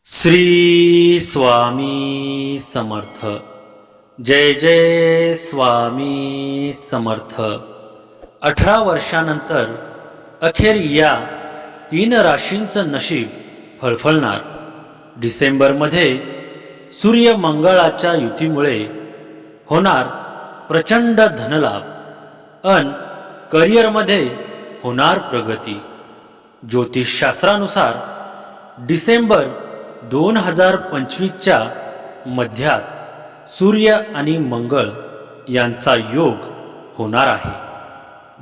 श्री स्वामी समर्थ। जय जय स्वामी समर्थ। 18 वर्षानंतर अखेर या 3 राशींचं नशीब फळफळणार। डिसेंबरमध्ये सूर्य मंगळाच्या युतीमुळे होणार प्रचंड धनलाभ अन करिअरमध्ये होणार प्रगती। ज्योतिषशास्त्रानुसार डिसेंबर 2025च्या मध्यात सूर्य आणि मंगळ यांचा योग होणार आहे।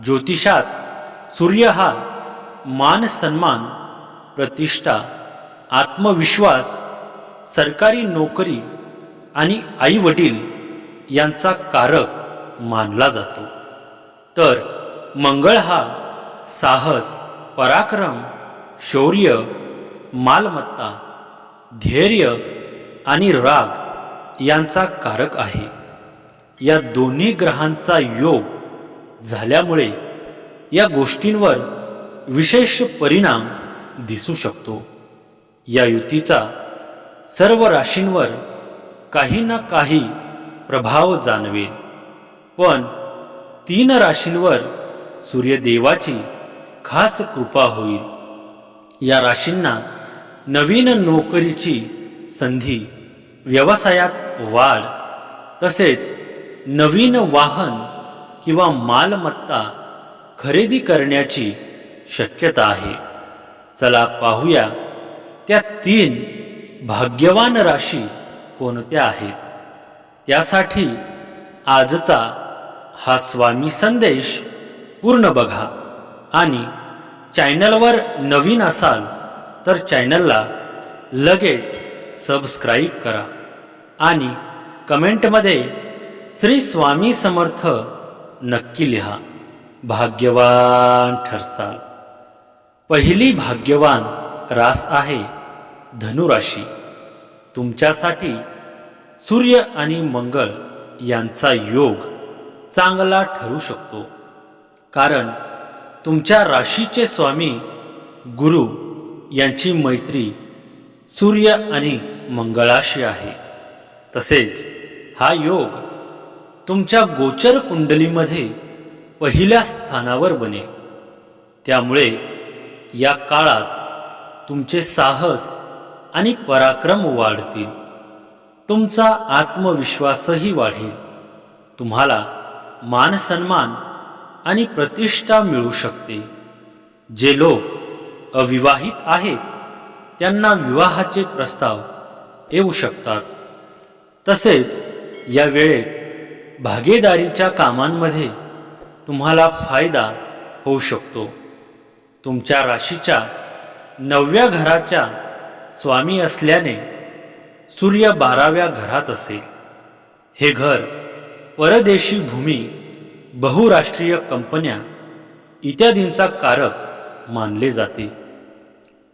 ज्योतिषात सूर्य हा मान सन्मान, प्रतिष्ठा, आत्मविश्वास, सरकारी नोकरी आणि आई वडील यांचा कारक मानला जातो, तर मंगळ हा साहस, पराक्रम, शौर्य, मालमत्ता, धैर्य आणि राग यांचा कारक आहे। या दोन्ही ग्रहांचा योग झाल्यामुळे या गोष्टींवर विशेष परिणाम दिसू शकतो। या युतीचा सर्व राशींवर काही ना काही प्रभाव जाणवेल, पण 3 राशींवर सूर्यदेवाची खास कृपा होईल। या राशींना नवीन नोकरीची संधी, व्यवसायात वाढ, तसेच नवीन वाहन किंवा मालमत्ता खरेदी करण्याची शक्यता आहे। चला पाहूया त्या 3 भाग्यवान राशी कोणत्या आहेत। त्यासाठी आजचा हा स्वामी संदेश पूर्ण बघा आणि चॅनलवर नवीन असाल तर चॅनलला लगेच सबस्क्राईब करा आणि कमेंटमध्ये श्री स्वामी समर्थ नक्की लिहा, भाग्यवान ठरसाल। पहिली भाग्यवान रास आहे धनुराशी। तुमच्यासाठी सूर्य आणि मंगळ यांचा योग चांगला ठरू शकतो, कारण तुमच्या राशीचे स्वामी गुरु यांची मैत्री सूर्य आणि मंगळाशी आहे। तसेच हा योग तुमच्या गोचर कुंडलीमध्ये पहिल्या स्थानावर बनेल। त्यामुळे या काळात तुमचे साहस आणि पराक्रम वाढतील, तुमचा आत्मविश्वासही वाढेल, तुम्हाला मान सन्मान आणि प्रतिष्ठा मिळू शकते। जे लोक अविवाहित आहेत त्यांना विवाहाचे प्रस्ताव येऊ शकतात। तसेच या वेळेत भागीदारीच्या कामांमध्ये तुम्हाला फायदा होऊ शकतो। तुमच्या राशीच्या 9व्या घराच्या स्वामी असल्याने सूर्य 12व्या घरात असेल। हे घर परदेशी भूमी, बहुराष्ट्रीय कंपन्या इत्यादींचा कारक मानले जाते।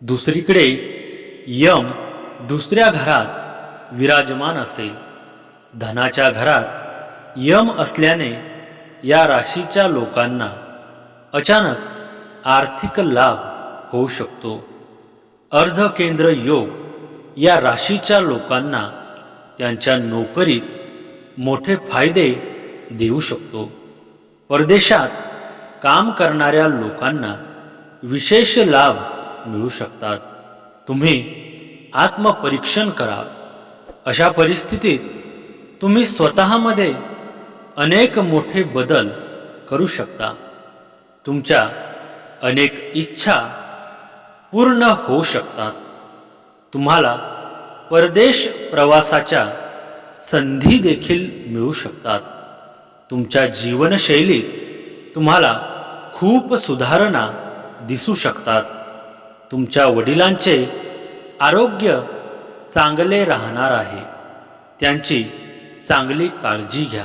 दुसरीकडे यम 2ऱ्या घरात विराजमान असेल। धनाच्या घरात यम असल्याने या राशीच्या लोकांना अचानक आर्थिक लाभ होऊ शकतो। अर्धकेंद्र योग या राशीच्या लोकांना त्यांच्या नोकरीत मोठे फायदे देऊ शकतो। परदेशात काम करणाऱ्या लोकांना विशेष लाभ मिळू शकतात। तुम्ही आत्मपरीक्षण करा। अशा परिस्थितीत तुम्ही स्वतःमध्ये अनेक मोठे बदल करू शकता। तुमच्या अनेक इच्छा पूर्ण होऊ शकतात। तुम्हाला परदेश प्रवासाच्या संधी देखील मिळू शकतात। तुमच्या जीवनशैलीत तुम्हाला खूप सुधारणा दिसू शकतात। तुमच्या वडिलांचे आरोग्य चांगले राहणार आहे, त्यांची चांगली काळजी घ्या।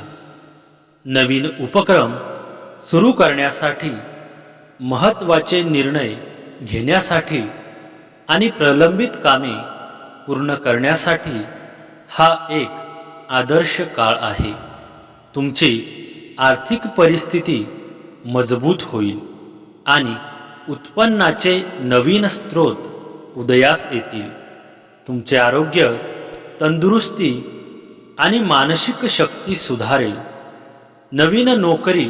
नवीन उपक्रम सुरू करण्यासाठी, महत्त्वाचे निर्णय घेण्यासाठी आणि प्रलंबित कामे पूर्ण करण्यासाठी हा एक आदर्श काळ आहे। तुमची आर्थिक परिस्थिती मजबूत होईल आणि उत्पन्नाचे नवीन स्रोत उदयास येतील। तुमचे आरोग्य, तंदुरुस्ती आणि मानसिक शक्ती सुधारेल. नवीन नोकरी,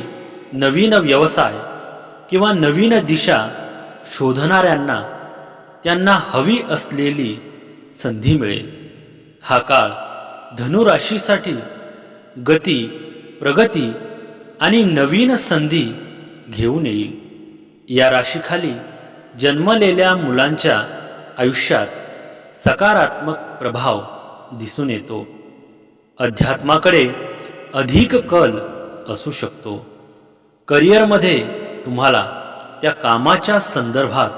नवीन व्यवसाय किंवा नवीन दिशा शोधणाऱ्यांना त्यांना हवी असलेली संधी मिळेल. हा काळ धनुराशीसाठी गती, प्रगती आणि नवीन संधी घेऊन येईल. या राशीखाली जन्मलेल्या मुलांच्या आयुष्यात सकारात्मक प्रभाव दिसून येतो. अध्यात्माकडे अधिक कल असू शकतो. करिअरमध्ये तुम्हाला त्या कामाच्या संदर्भात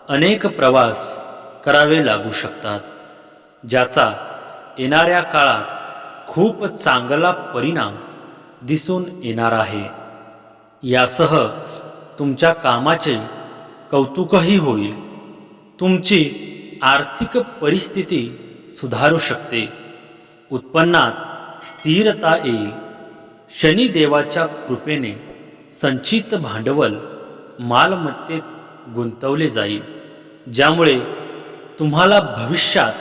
अनेक प्रवास करावे लागू शकतात, ज्याचा येणाऱ्या काळात खूप चांगला परिणाम दिसून येणार आहे. यासह तुमच्या कामाचे कौतुकही होईल. तुमची आर्थिक परिस्थिती सुधारू शकते. उत्पन्नात स्थिरता येईल. शनिदेवाच्या कृपेने संचित भांडवल मालमत्तेत गुंतवले जाईल, ज्यामुळे तुम्हाला भविष्यात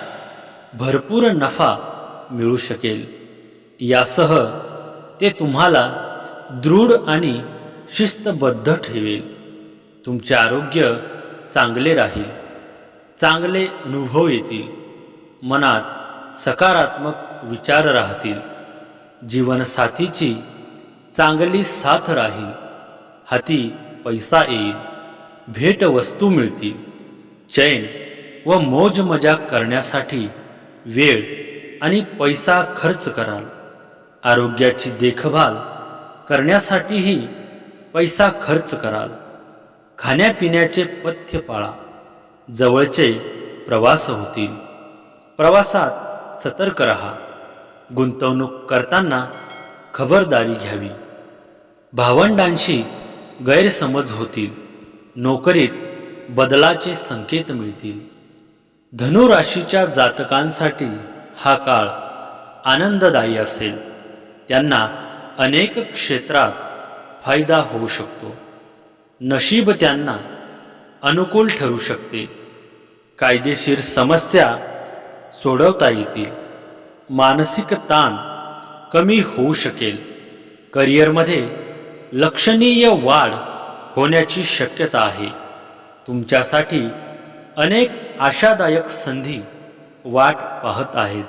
भरपूर नफा मिळू शकेल. यासह ते तुम्हाला दृढ आणि शिस्तबद्ध ठेवेल. तुमचे आरोग्य चांगले राहील. चांगले अनुभव येतील. मनात सकारात्मक विचार राहतील. जीवनसाथीची चांगली साथ राहील. हाती पैसा येईल. भेटवस्तू मिळतील. चैन व मोज मजा करण्यासाठी वेळ आणि पैसा खर्च कराल. आरोग्याची देखभाल करण्यासाठीही पैसा खर्च कराल. खाण्यापिण्याचे पथ्य पाळा. जवळचे प्रवास होतील. प्रवासात सतर्क रहा. गुंतवणूक करताना खबरदारी घ्यावी. भावंडांशी गैरसमज होतील. नोकरीत बदलाचे संकेत मिळतील. धनुराशीच्या जातकांसाठी हा काळ आनंददायी असेल. त्यांना अनेक क्षेत्रात फायदा होऊ शकतो. नशीब त्यांना अनुकूल ठरू शकते. कायदेशीर समस्या सोडवता येतील. मानसिक ताण कमी होऊ शकेल. करिअरमध्ये लक्षणीय वाढ होण्याची शक्यता आहे. तुमच्यासाठी अनेक आशादायक संधी वाट पाहत आहेत.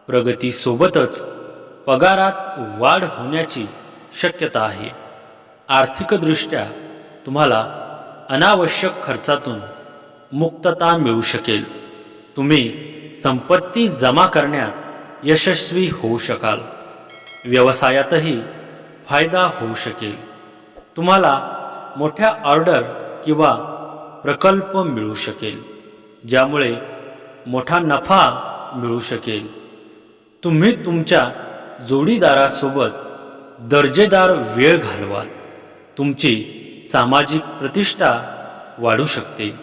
प्रगतीसोबतच पगारात वाढ होण्याची शक्यता आहे. आर्थिकदृष्ट्या तुम्हाला अनावश्यक खर्चातून मुक्तता मिळू शकेल. तुम्ही संपत्ती जमा करण्यात यशस्वी होऊ शकाल. व्यवसायातही फायदा होऊ शकेल. तुम्हाला मोठ्या ऑर्डर किंवा प्रकल्प मिळू शकेल, ज्यामुळे मोठा नफा मिळू शकेल. तुम्ही तुमच्या जोडीदारासोबत दर्जेदार वेळ घालवाल. तुमची सामाजिक प्रतिष्ठा वाढू शकते.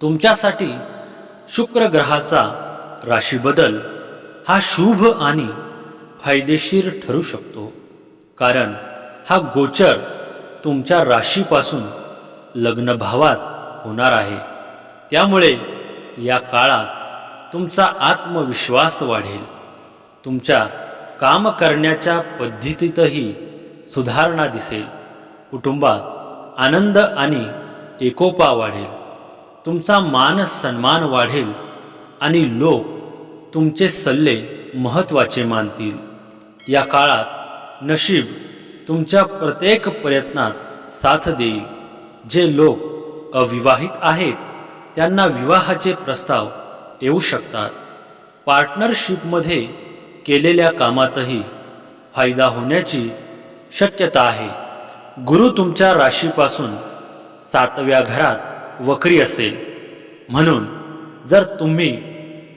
तुमच्यासाठी शुक्र ग्रहाचा राशी बदल हा शुभ आणि फायदेशीर ठरू शकतो, कारण हा गोचर तुमच्या राशीपासून लग्न भावात होणार आहे. त्यामुळे या काळात तुमचा आत्मविश्वास वाढेल. तुमच्या काम करण्याच्या पद्धतीतही सुधारणा दिसेल. कुटुंबात आनंद आणि एकोपा वाढेल. तुमचा मान सन्मान वाढेल आणि लोक तुमचे सल्ले महत्त्वाचे मानतील. या काळात नशीब तुमच्या प्रत्येक प्रयत्नात साथ देईल. जे लोक अविवाहित आहेत त्यांना विवाहाचे प्रस्ताव येऊ शकतात. पार्टनरशिपमध्ये केलेल्या कामातही फायदा होण्याची शक्यता आहे. गुरु तुमच्या राशीपासून 7व्या घरात वक्री असेल, म्हणून जर तुम्ही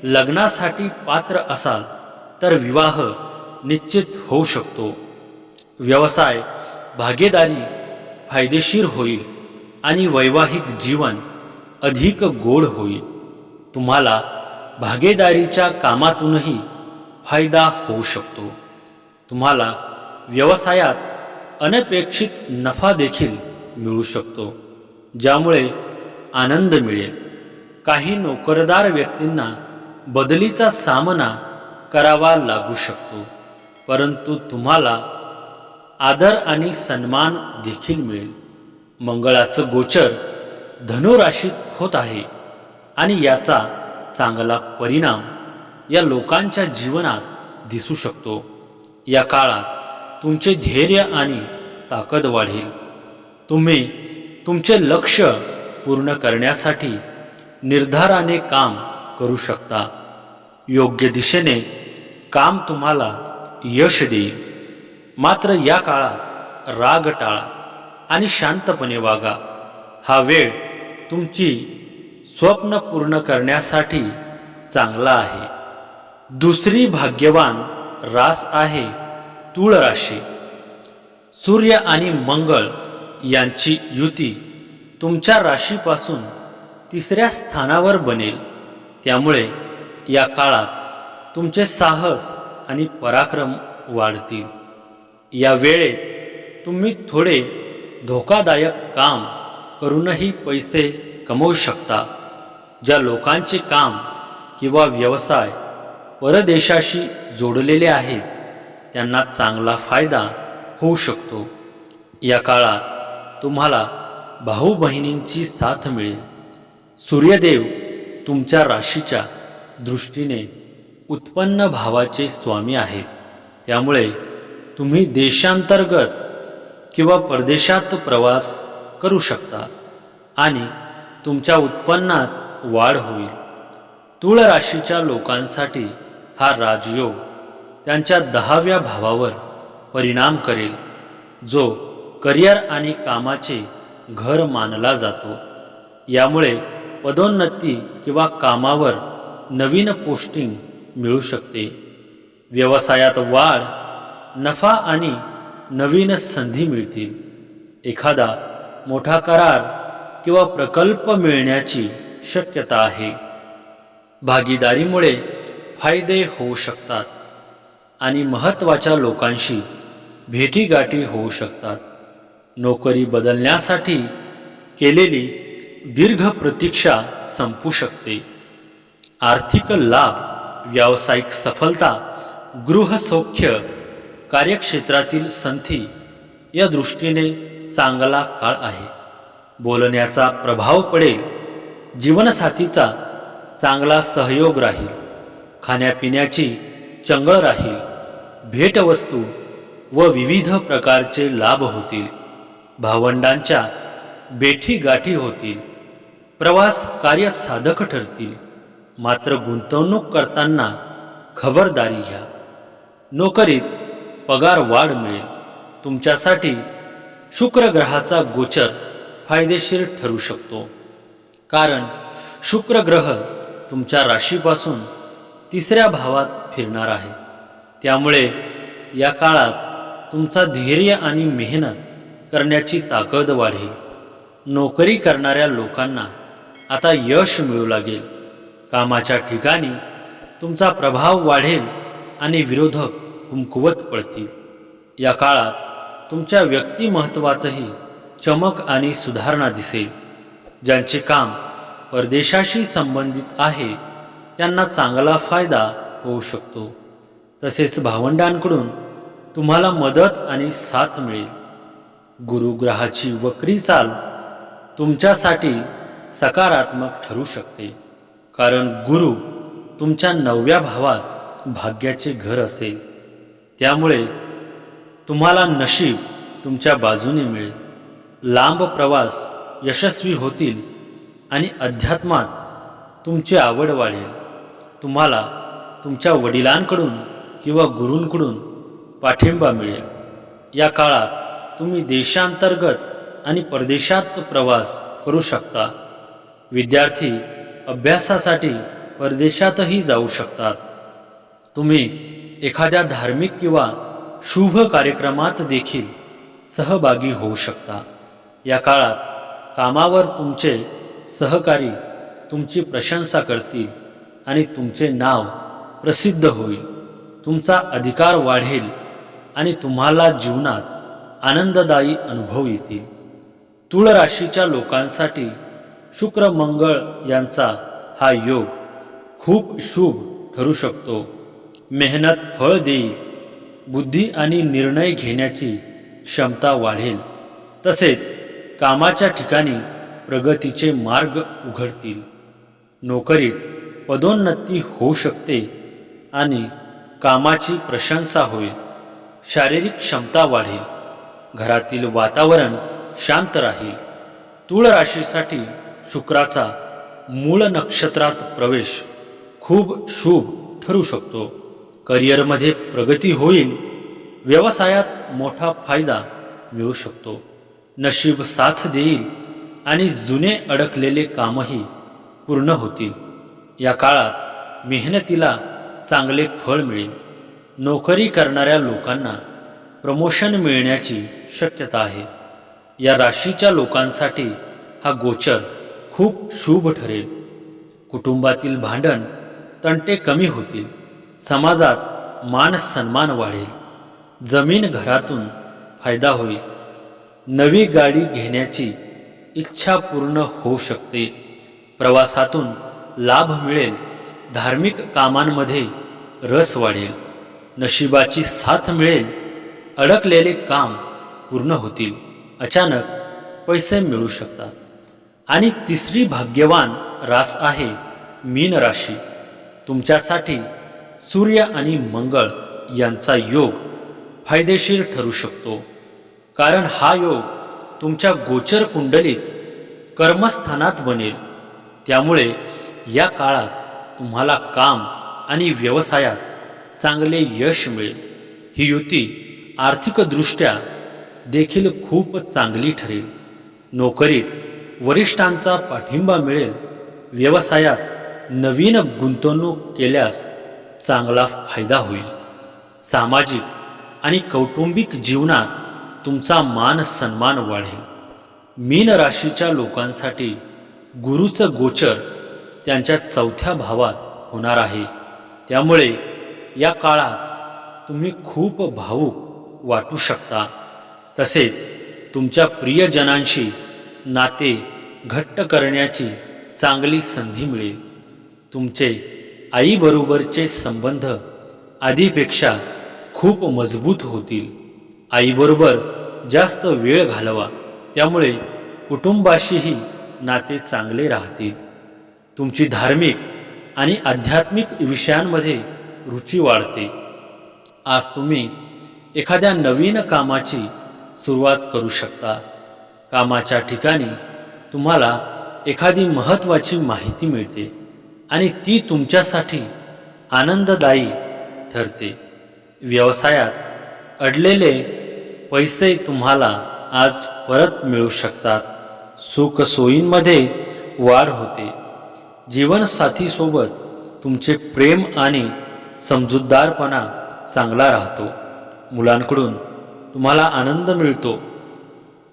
लग्नासाठी पात्र असाल तर विवाह निश्चित होऊ शकतो. व्यवसाय भागीदारी फायदेशीर होईल आणि वैवाहिक जीवन अधिक गोड होईल. तुम्हाला भागीदारीच्या कामातूनही फायदा होऊ शकतो. तुम्हाला व्यवसायात अनपेक्षित नफा देखील मिळू शकतो, ज्यामुळे आनंद मिळेल. काही नोकरदार व्यक्तींना बदलीचा सामना करावा लागू शकतो, परंतु तुम्हाला आदर आणि सन्मान देखील मिळेल. मंगळाचं गोचर धनुराशीत होत आहे आणि याचा चांगला परिणाम या लोकांच्या जीवनात दिसू शकतो. या काळात तुमचे धैर्य आणि ताकद वाढेल. तुम्ही तुमचे लक्ष्य पूर्ण करण्यासाठी निर्धाराने काम करू शकता. योग्य दिशेने काम तुम्हाला यश देईल. मात्र या काळात राग टाळा आणि शांतपणे वागा. हा वेळ तुमची स्वप्न पूर्ण करण्यासाठी चांगला आहे. दुसरी भाग्यवान रास आहे तूळ राशी. सूर्य आणि मंगळ यांची युती तुमच्या राशीपासून 3ऱ्या स्थानावर बनेल. त्यामुळे या काळात तुमचे साहस आणि पराक्रम वाढतील. या वेळेत तुम्ही थोडे धोकादायक काम करूनही पैसे कमवू शकता. ज्या लोकांचे काम किंवा व्यवसाय परदेशाशी जोडलेले आहेत त्यांना चांगला फायदा होऊ शकतो. या काळात तुम्हाला भाऊ बहिणींची साथ मिळेल. सूर्यदेव तुमच्या राशीच्या दृष्टीने उत्पन्न भावाचे स्वामी आहेत. त्यामुळे तुम्ही देशांतर्गत किंवा परदेशात प्रवास करू शकता आणि तुमच्या उत्पन्नात वाढ होईल. तूळ राशीच्या लोकांसाठी हा राजयोग त्यांच्या 10व्या भावावर परिणाम करेल, जो करिअर आणि कामाचे घर मानला जातो. यामुळे पदोन्नती किंवा कामावर नवीन पोस्टिंग मिळू शकते. व्यवसायात वाढ, नफा आणि नवीन संधी मिळतील. एखादा मोठा करार किंवा प्रकल्प मिळण्याची शक्यता आहे. भागीदारीमुळे फायदे होऊ शकतात आणि महत्त्वाच्या लोकांशी भेटीगाठी होऊ शकतात. नोकरी बदलण्यासाठी केलेली दीर्घ प्रतीक्षा संपू शकते. आर्थिक लाभ, व्यावसायिक सफलता, गृहसौख्य, कार्यक्षेत्रातील संधी या दृष्टीने चांगला काळ आहे. बोलण्याचा प्रभाव पडेल. जीवनसाथीचा चांगला सहयोग राहील. खाण्यापिण्याची चंगळ राहील. भेटवस्तू व विविध प्रकारचे लाभ होतील. भावंडांच्या भेटीगाठी होतील. प्रवास कार्यसाधक ठरतील. मात्र गुंतवणूक करताना खबरदारी घ्या. नोकरीत पगार वाढ मिळेल. तुमच्यासाठी शुक्र ग्रहाचा गोचर फायदेशीर ठरू शकतो, कारण शुक्र ग्रह तुमच्या राशीपासून 3ऱ्या भावात फिरणार आहे. त्यामुळे या काळात तुमचा धैर्य आणि मेहनत करण्याची ताकद वाढेल. नोकरी करणाऱ्या लोकांना आता यश मिळू लागेल. कामाच्या ठिकाणी तुमचा प्रभाव वाढेल आणि विरोधक कमकुवत पडतील. या काळात तुमच्या व्यक्तिमत्वातही चमक आणि सुधारणा दिसेल. ज्यांचे काम परदेशाशी संबंधित आहे त्यांना चांगला फायदा होऊ शकतो. तसेच भावंडांकडून तुम्हाला मदत आणि साथ मिळेल. गुरुग्रहाची वक्री चाल तुमच्यासाठी सकारात्मक ठरू शकते, कारण गुरु तुमच्या 9व्या भावात भाग्याचे घर असेल. त्यामुळे तुम्हाला नशीब तुमच्या बाजूने मिळेल. लांब प्रवास यशस्वी होतील आणि अध्यात्मात तुमची आवड वाढेल. तुम्हाला तुमच्या वडिलांकडून किंवा गुरूंकडून पाठिंबा मिळेल. या काळात तुम्ही देशांतर्गत आणि परदेशात प्रवास करू शकता. विद्यार्थी अभ्यासासाठी परदेशातही जाऊ शकतात. तुम्ही एखाद्या धार्मिक किंवा शुभ कार्यक्रमात देखील सहभागी होऊ शकता. या काळात कामावर तुमचे सहकारी तुमची प्रशंसा करतील आणि तुमचे नाव प्रसिद्ध होईल. तुमचा अधिकार वाढेल आणि तुम्हाला जीवनात आनंददायी अनुभव येतील. तूळ राशीच्या लोकांसाठी शुक्र मंगळ यांचा हा योग खूप शुभ ठरू शकतो. मेहनत फळ देईल. बुद्धी आणि निर्णय घेण्याची क्षमता वाढेल. तसेच कामाच्या ठिकाणी प्रगतीचे मार्ग उघडतील. नोकरीत पदोन्नती होऊ शकते आणि कामाची प्रशंसा होईल. शारीरिक क्षमता वाढेल. घरातील वातावरण शांत राहील. तूळ राशीसाठी शुक्राचा मूळ नक्षत्रात प्रवेश खूप शुभ ठरू शकतो. करिअरमध्ये प्रगती होईल. व्यवसायात मोठा फायदा मिळू शकतो. नशीब साथ देईल आणि जुने अडकलेले कामही पूर्ण होतील. या काळात मेहनतीला चांगले फळ मिळेल. नोकरी करणाऱ्या लोकांना प्रमोशन मिळण्याची शक्यता आहे. या राशीच्या लोकांसाठी हा गोचर खूप शुभ ठरेल. कुटुंबातील भांडण तंटे कमी होतील. समाजात मान सन्मान वाढेल. जमीन घरातून फायदा होईल. नवी गाडी घेण्याची इच्छा पूर्ण होऊ शकते. प्रवासातून लाभ मिळेल. धार्मिक कामांमध्ये रस वाढेल. नशिबाची साथ मिळेल. अडकलेले काम पूर्ण होतील. अचानक पैसे मिळू शकतात. आणि तिसरी भाग्यवान रास आहे मीन राशी. तुमच्यासाठी सूर्य आणि मंगळ यांचा योग फायदेशीर ठरू शकतो. कारण हा योग तुमच्या गोचर कुंडलीत कर्मस्थानात बनेल. त्यामुळे या काळात तुम्हाला काम आणि व्यवसायात चांगले यश मिळेल. ही युती आर्थिकदृष्ट्या देखील खूप चांगली ठरेल. नोकरीत वरिष्ठांचा पाठिंबा मिळेल. व्यवसायात नवीन गुंतवणूक केल्यास चांगला फायदा होईल. सामाजिक आणि कौटुंबिक जीवनात तुमचा मान सन्मान वाढेल. मीन राशीच्या लोकांसाठी गुरुचं गोचर त्यांच्या 4थ्या भावात होणार आहे. त्यामुळे या काळात तुम्ही खूप भावूक वाटू शकता. तसेच तुमच्या प्रियजनांशी नाते घट्ट करण्याची चांगली संधी मिळेल. तुमचे आईबरोबरचे संबंध आधीपेक्षा खूप मजबूत होतील. आईबरोबर जास्त वेळ घालवा. त्यामुळे कुटुंबाशीही नाते चांगले राहतील. तुमची धार्मिक आणि आध्यात्मिक विषयांमध्ये रुची वाढते. आज तुम्ही एखाद्या नवीन कामाची सुरुवात करू शकता. कामाच्या ठिकाणी तुम्हाला एखादी महत्त्वाची माहिती मिळते आणि ती तुमच्यासाठी आनंददायी ठरते. व्यवसायात अडलेले पैसे तुम्हाला आज परत मिळू शकतात. सुखसोयींमध्ये वाढ होते. जीवनसाथीसोबत तुमचे प्रेम आणि समजूतदारपणा चांगला राहतो. मुलांकडून तुम्हाला आनंद मिळतो.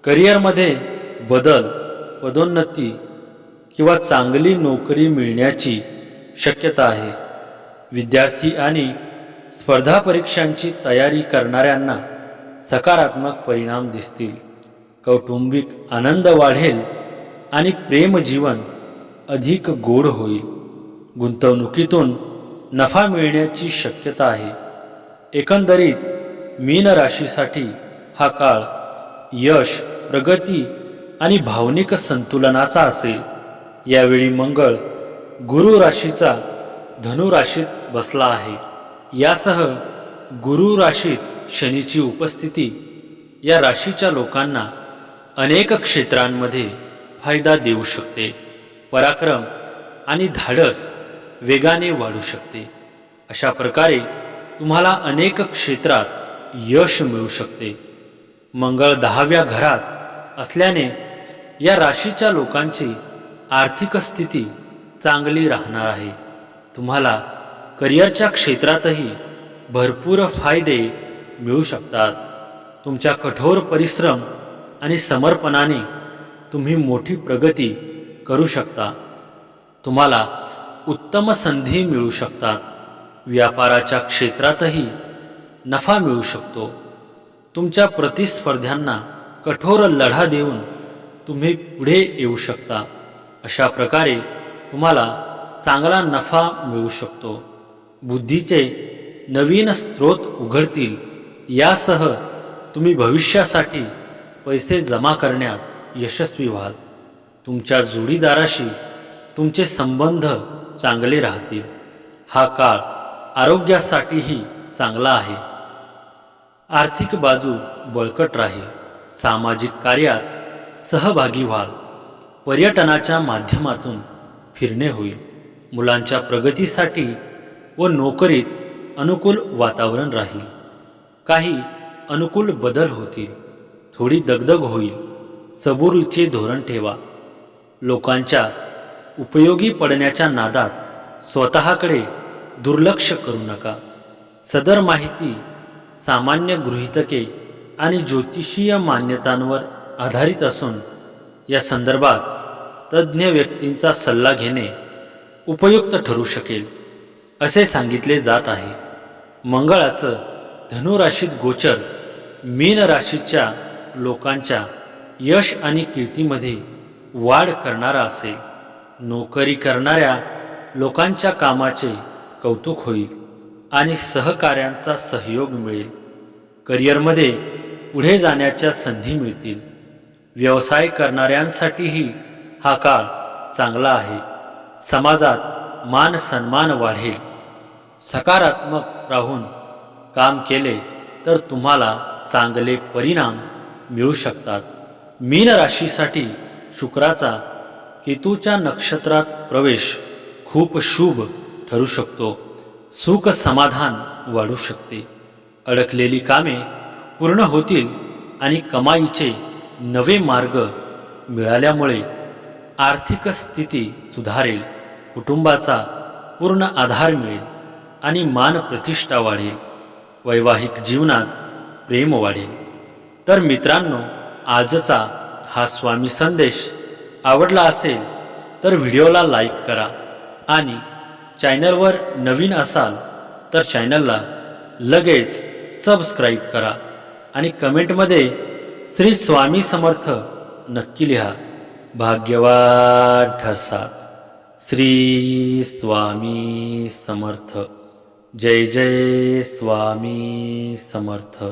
करिअरमध्ये बदल, पदोन्नती किंवा चांगली नोकरी मिळण्याची शक्यता आहे. विद्यार्थी आणि स्पर्धा परीक्षांची तयारी करणाऱ्यांना सकारात्मक परिणाम दिसतील. कौटुंबिक आनंद वाढेल आणि प्रेमजीवन अधिक गोड होईल. गुंतवणुकीतून नफा मिळण्याची शक्यता आहे. एकंदरीत मीन राशीसाठी हा काळ यश, प्रगती आणि भावनिक संतुलनाचा असेल. यावेळी मंगळ गुरु राशीचा धनु राशीत बसला आहे. यासह गुरु राशीत शनीची उपस्थिती या राशीच्या लोकांना अनेक क्षेत्रांमध्ये फायदा देऊ शकते. पराक्रम आणि धाडस वेगाने वाढू शकते. अशा प्रकारे तुम्हाला अनेक क्षेत्रात यश मिळू शकते. मंगळ 10व्या घरात असल्याने या राशीच्या लोकांची आर्थिक स्थिती चांगली राहणार आहे. तुम्हाला करिअरच्या क्षेत्रातही भरपूर फायदे मिळू शकतात. तुमच्या कठोर परिश्रम आणि समर्पणाने तुम्ही मोठी प्रगती करू शकता. तुम्हाला उत्तम संधी मिळू शकतात. व्यापाराच्या क्षेत्रातही नफा मिळू शकतो. तुमच्या प्रतिस्पर्ध्यांना कठोर लढा देऊन तुम्ही पुढे येऊ शकता. अशा प्रकारे तुम्हाला चांगला नफा मिळू शकतो. बुद्धीचे नवीन स्रोत उघडतील. यासह तुम्ही भविष्यासाठी पैसे जमा करण्यात यशस्वी व्हाल. तुमच्या जोडीदाराशी तुमचे संबंध चांगले राहतील. हा काळ आरोग्यासाठीही चांगला आहे. आर्थिक बाजू बळकट राहील. सामाजिक कार्यात सहभागी व्हाल. पर्यटनाच्या माध्यमातून फिरणे होईल. मुलांच्या प्रगतीसाठी व नोकरीत अनुकूल वातावरण राहील. काही अनुकूल बदल होतील. थोडी दगदग होईल. सबुरीचे धोरण ठेवा. लोकांच्या उपयोगी पडण्याच्या नादात स्वतःकडे दुर्लक्ष करू नका. सदर माहिती सामान्य गृहीतके आणि ज्योतिषीय मान्यतांवर आधारित असून या संदर्भात तज्ज्ञ व्यक्तींचा सल्ला घेणे उपयुक्त ठरू शकेल असे सांगितले जात आहे. मंगळाचं धनुराशीत गोचर मीन राशीच्या लोकांच्या यश आणि कीर्तीमध्ये वाढ करणारा असेल. नोकरी करणाऱ्या लोकांच्या कामाचे कौतुक होईल आणि सहकाऱ्यांचा सहयोग मिळेल. करिअरमध्ये पुढे जाण्याच्या संधी मिळतील. व्यवसाय करणाऱ्यांसाठीही हा काळ चांगला आहे. समाजात मान सन्मान वाढेल. सकारात्मक राहून काम केले तर तुम्हाला चांगले परिणाम मिळू शकतात. मीन राशीसाठी शुक्राचा केतूच्या नक्षत्रात प्रवेश खूप शुभ ठरू शकतो. सुख समाधान वाढू शकते. अडकलेली कामे पूर्ण होतील आणि कमाईचे नवे मार्ग मिळाल्यामुळे आर्थिक स्थिती सुधारेल. कुटुंबाचा पूर्ण आधार मिळेल आणि मान प्रतिष्ठा वाढेल. वैवाहिक जीवनात प्रेम वाढेल. तर मित्रांनो, आजचा हा स्वामी संदेश आवडला असेल तर व्हिडिओला लाईक करा आणि चॅनलवर नवीन असाल तर चॅनलला लगेच सबस्क्राईब करा आणि कमेंटमध्ये श्री स्वामी समर्थ नक्की लिहा. भाग्यवान ठरसा. श्री स्वामी समर्थ. जय जय स्वामी समर्थ.